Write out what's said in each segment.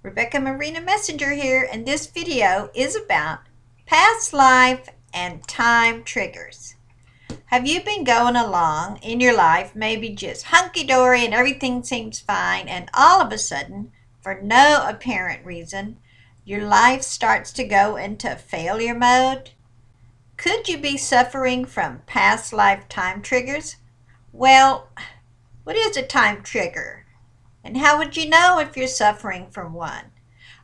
Rebecca Marina Messenger here, and this video is about past life and time triggers. Have you been going along in your life, maybe just hunky-dory and everything seems fine, and all of a sudden, for no apparent reason, your life starts to go into failure mode? Could you be suffering from past life time triggers? Well, what is a time trigger? And how would you know if you're suffering from one?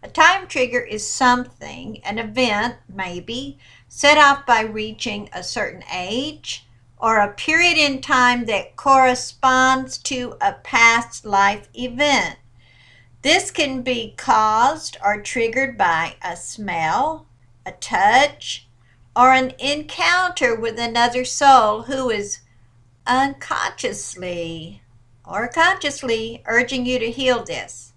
A time trigger is something, an event maybe, set off by reaching a certain age or a period in time that corresponds to a past life event. This can be caused or triggered by a smell, a touch, or an encounter with another soul who is unconsciously or consciously urging you to heal this.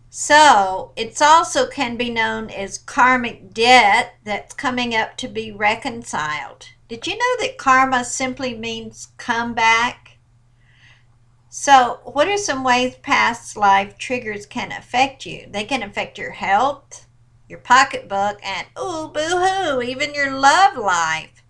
So it's also can be known as karmic debt that's coming up to be reconciled. Did you know that karma simply means come back? So what are some ways past life triggers can affect you? They can affect your health, your pocketbook, and ooh, boo-hoo, even your love life.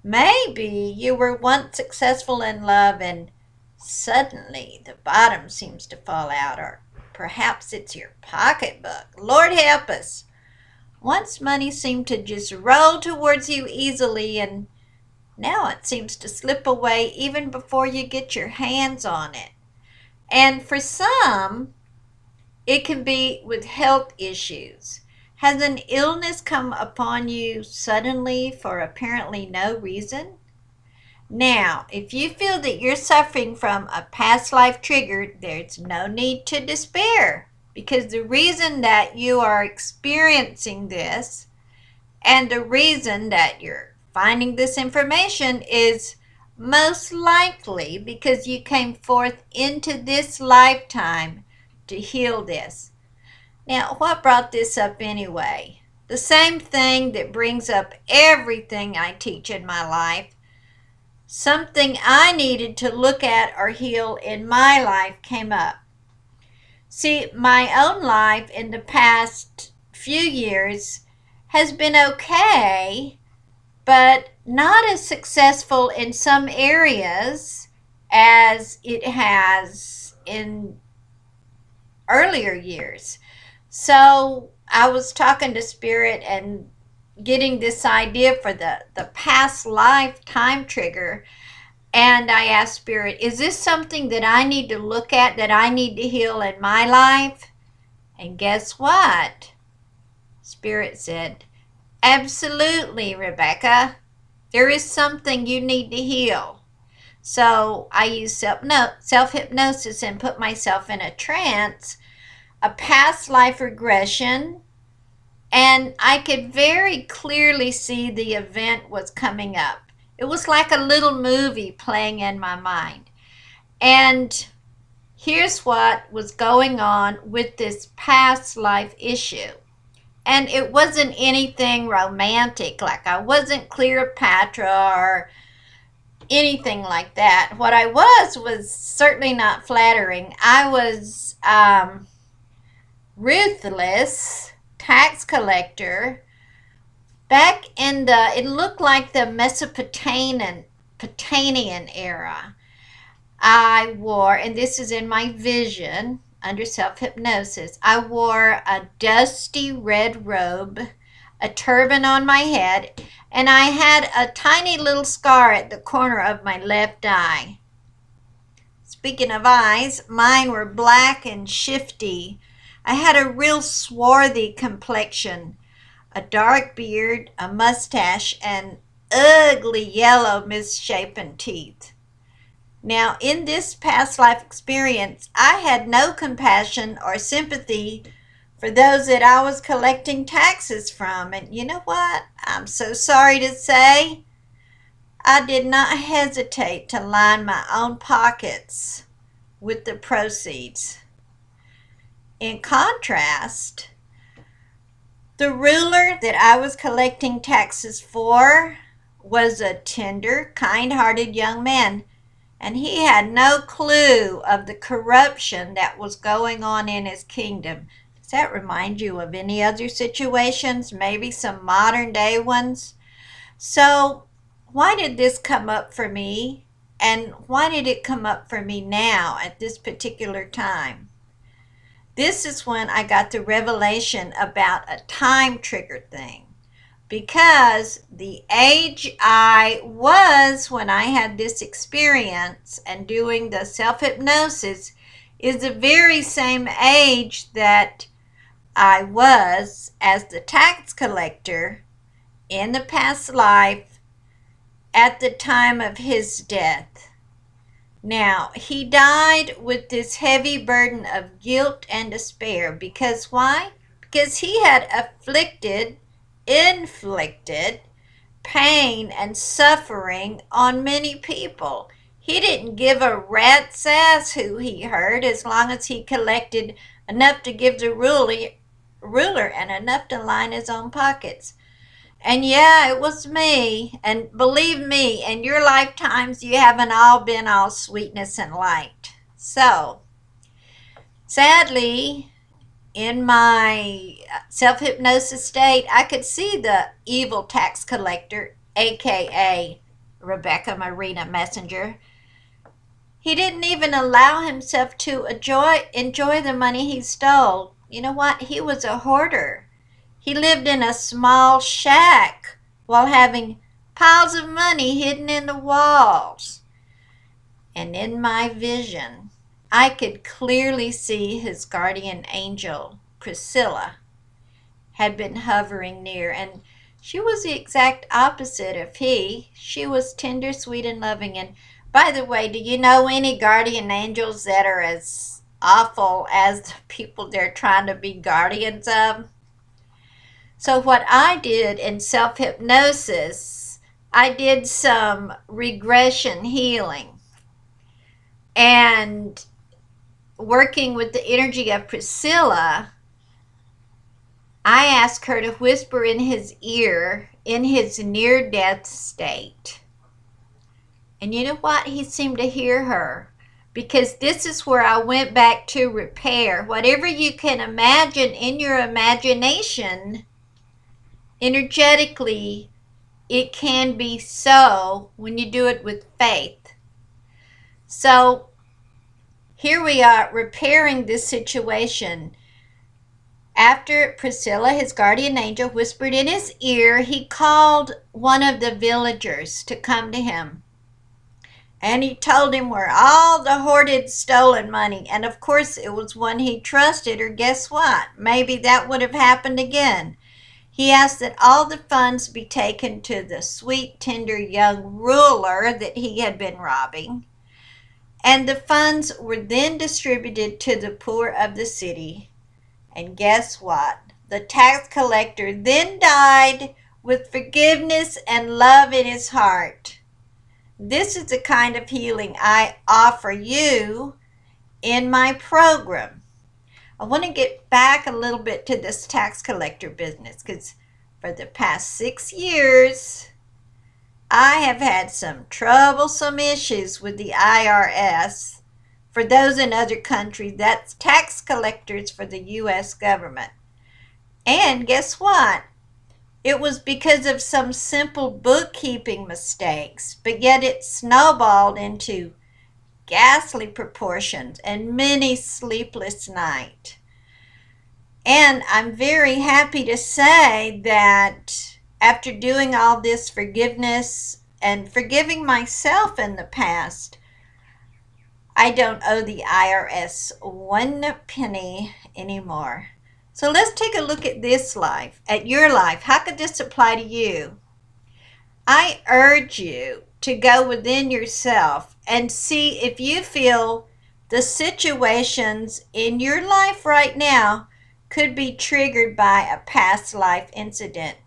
Maybe you were once successful in love and suddenly the bottom seems to fall out, or perhaps it's your pocketbook. Lord help us. Once money seemed to just roll towards you easily, and now it seems to slip away even before you get your hands on it. And for some, it can be with health issues. Has an illness come upon you suddenly for apparently no reason? Now, if you feel that you're suffering from a past life trigger, there's no need to despair, because the reason that you are experiencing this and the reason that you're finding this information is most likely because you came forth into this lifetime to heal this. Now, what brought this up anyway? The same thing that brings up everything I teach in my life. Something I needed to look at or heal in my life came up. See, my own life in the past few years has been okay, but not as successful in some areas as it has in earlier years. So I was talking to Spirit and getting this idea for the past life time trigger, and I asked Spirit, is this something that I need to look at, that I need to heal in my life? And guess what? Spirit said, absolutely, Rebecca. There is something you need to heal. So I used self-hypnosis and put myself in a trance, a past life regression, and I could very clearly see the event was coming up. It was like a little movie playing in my mind. And here's what was going on with this past life issue. And it wasn't anything romantic, like I wasn't Cleopatra or anything like that. What I was certainly not flattering. I was ruthless tax collector back in the, it looked like the Mesopotamian era. I wore, and this is in my vision under self-hypnosis, I wore a dusty red robe, a turban on my head, and I had a tiny little scar at the corner of my left eye. Speaking of eyes, mine were black and shifty. I had a real swarthy complexion, a dark beard, a mustache, and ugly yellow misshapen teeth. Now, in this past life experience, I had no compassion or sympathy for those that I was collecting taxes from. And you know what? I'm so sorry to say, I did not hesitate to line my own pockets with the proceeds. In contrast, the ruler that I was collecting taxes for was a tender, kind-hearted young man, and he had no clue of the corruption that was going on in his kingdom. Does that remind you of any other situations, maybe some modern day ones? So why did this come up for me? And why did it come up for me now at this particular time? This is when I got the revelation about a time trigger thing. Because the age I was when I had this experience and doing the self-hypnosis is the very same age that I was as the tax collector in the past life at the time of his death. Now, he died with this heavy burden of guilt and despair. Because why? Because he had inflicted pain and suffering on many people. He didn't give a rat's ass who he hurt as long as he collected enough to give the ruler and enough to line his own pockets. And yeah, it was me. And believe me, in your lifetimes, you haven't all been all sweetness and light. So, sadly, in my self-hypnosis state, I could see the evil tax collector, aka Rebecca Marina Messenger. He didn't even allow himself to enjoy the money he stole. You know what? He was a hoarder. He lived in a small shack while having piles of money hidden in the walls. And in my vision, I could clearly see his guardian angel, Priscilla, had been hovering near, and she was the exact opposite of he. She was tender, sweet, and loving. And by the way, do you know any guardian angels that are as awful as the people they're trying to be guardians of? So what I did in self-hypnosis, I did some regression healing. And working with the energy of Priscilla, I asked her to whisper in his ear in his near-death state. And you know what? He seemed to hear her. Because this is where I went back to repair. Whatever you can imagine in your imagination, energetically, it can be so when you do it with faith. So here we are repairing this situation. After Priscilla, his guardian angel, whispered in his ear, he called one of the villagers to come to him. And he told him where all the hoarded stolen money, and of course it was one he trusted, or guess what? Maybe that would have happened again. He asked that all the funds be taken to the sweet, tender young ruler that he had been robbing. And the funds were then distributed to the poor of the city. And guess what? The tax collector then died with forgiveness and love in his heart. This is the kind of healing I offer you in my program. I want to get back a little bit to this tax collector business because for the past 6 years, I have had some troublesome issues with the IRS. For those in other countries, that's tax collectors for the U.S. government. And guess what? It was because of some simple bookkeeping mistakes, but yet it snowballed into ghastly proportions and many sleepless nights. And I'm very happy to say that after doing all this forgiveness and forgiving myself in the past, I don't owe the IRS 1 penny anymore. So let's take a look at this life, at your life. How could this apply to you? I urge you to go within yourself and see if you feel the situations in your life right now could be triggered by a past life incident.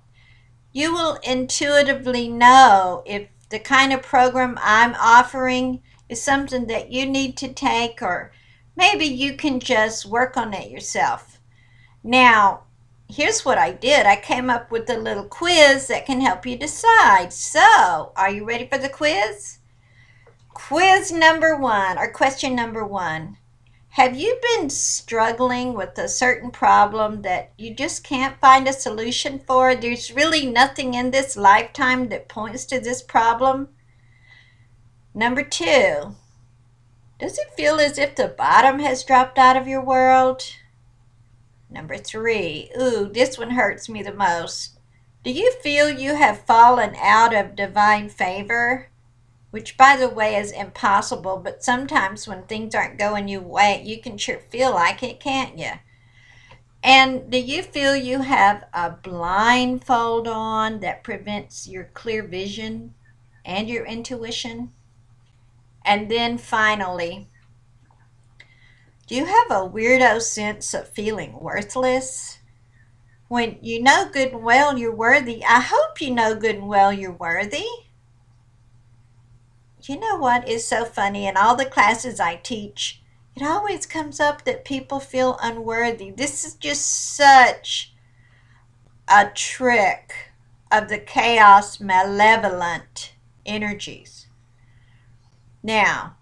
You will intuitively know if the kind of program I'm offering is something that you need to take, or maybe you can just work on it yourself. Now, here's what I did. I came up with a little quiz that can help you decide. So, are you ready for the quiz? Quiz number 1, or question number 1. Have you been struggling with a certain problem that you just can't find a solution for? There's really nothing in this lifetime that points to this problem. Number 2, does it feel as if the bottom has dropped out of your world? Number 3, ooh, this one hurts me the most. Do you feel you have fallen out of divine favor? Which, by the way, is impossible, but sometimes when things aren't going your way, you can sure feel like it, can't you? And do you feel you have a blindfold on that prevents your clear vision and your intuition? And then finally, do you have a weirdo sense of feeling worthless? When you know good and well you're worthy, I hope you know good and well you're worthy. You know what is so funny? In all the classes I teach, it always comes up that people feel unworthy. This is just such a trick of the chaos malevolent energies. Now,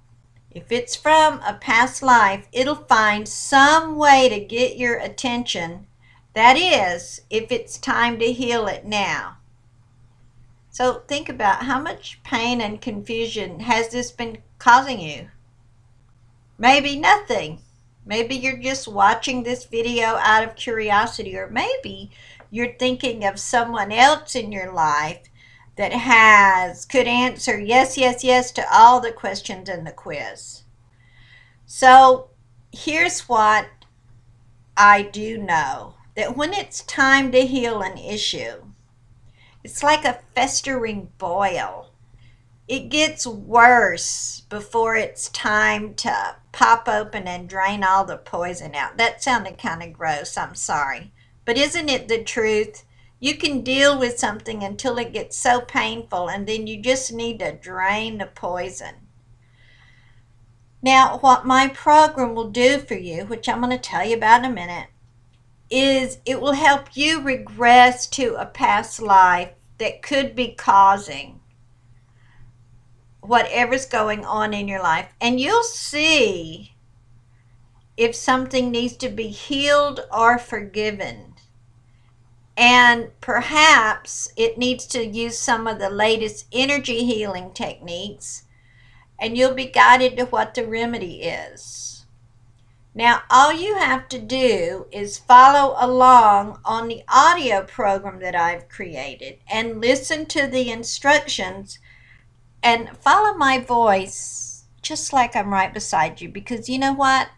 if it's from a past life, it'll find some way to get your attention. That is, if it's time to heal it now. So think about how much pain and confusion has this been causing you? Maybe nothing. Maybe you're just watching this video out of curiosity, or maybe you're thinking of someone else in your life that could answer yes, yes, yes to all the questions in the quiz. So here's what I do know, that when it's time to heal an issue, it's like a festering boil. It gets worse before it's time to pop open and drain all the poison out. That sounded kind of gross, I'm sorry. But isn't it the truth? You can deal with something until it gets so painful, and then you just need to drain the poison. Now, what my program will do for you, which I'm going to tell you about in a minute, is it will help you regress to a past life that could be causing whatever's going on in your life. And you'll see if something needs to be healed or forgiven. And perhaps it needs to use some of the latest energy healing techniques, and you'll be guided to what the remedy is. Now, all you have to do is follow along on the audio program that I've created and listen to the instructions and follow my voice just like I'm right beside you, because you know what?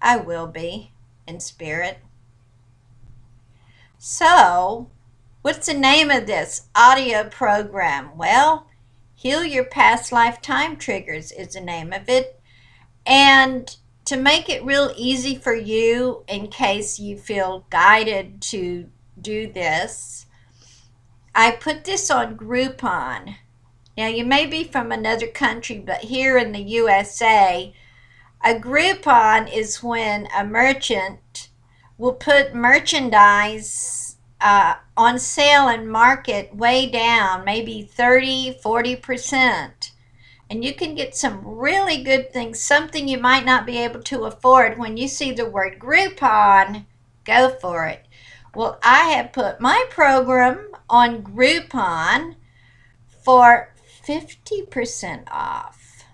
I will be in spirit. So, what's the name of this audio program? Well, Heal Your Past Lifetime Triggers is the name of it. And to make it real easy for you, in case you feel guided to do this, I put this on Groupon. Now, you may be from another country, but here in the USA, a Groupon is when a merchant will put merchandise on sale and market way down, maybe 30–40%. And you can get some really good things, something you might not be able to afford. When you see the word Groupon, go for it. Well, I have put my program on Groupon for 50% off.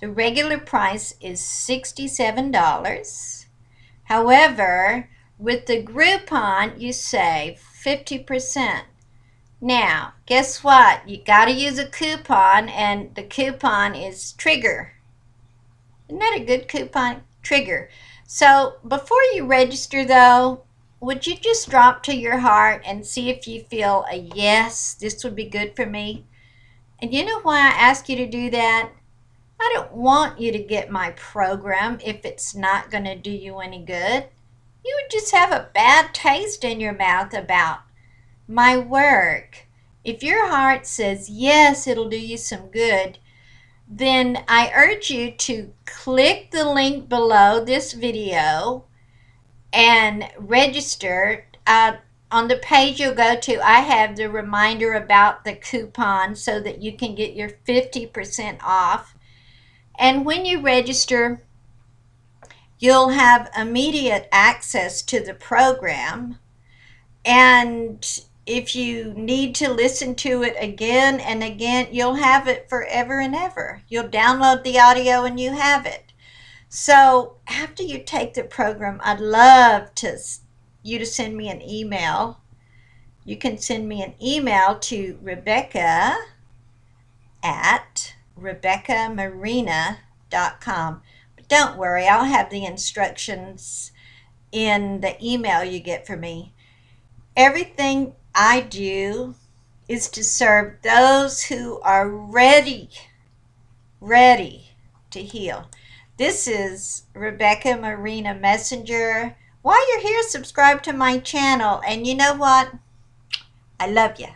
The regular price is $67. However, with the Groupon, you save 50%. Now, guess what? You got to use a coupon, and the coupon is Trigger. Isn't that a good coupon? Trigger. So, before you register, though, would you just drop to your heart and see if you feel a yes, this would be good for me? And you know why I ask you to do that? I don't want you to get my program if it's not going to do you any good. You would just have a bad taste in your mouth about my work. If your heart says yes, it'll do you some good, then I urge you to click the link below this video and register. On the page you'll go to, I have the reminder about the coupon so that you can get your 50% off. And when you register, You'll have immediate access to the program, and if you need to listen to it again and again, you'll have it forever and ever. You'll download the audio and you have it. So after you take the program, I'd love you to send me an email. You can send me an email to rebecca@rebeccamarina.com. But don't worry, I'll have the instructions in the email you get from me. Everything I do is to serve those who are ready to heal. This is Rebecca Marina Messenger. While you're here, subscribe to my channel. And you know what? I love you.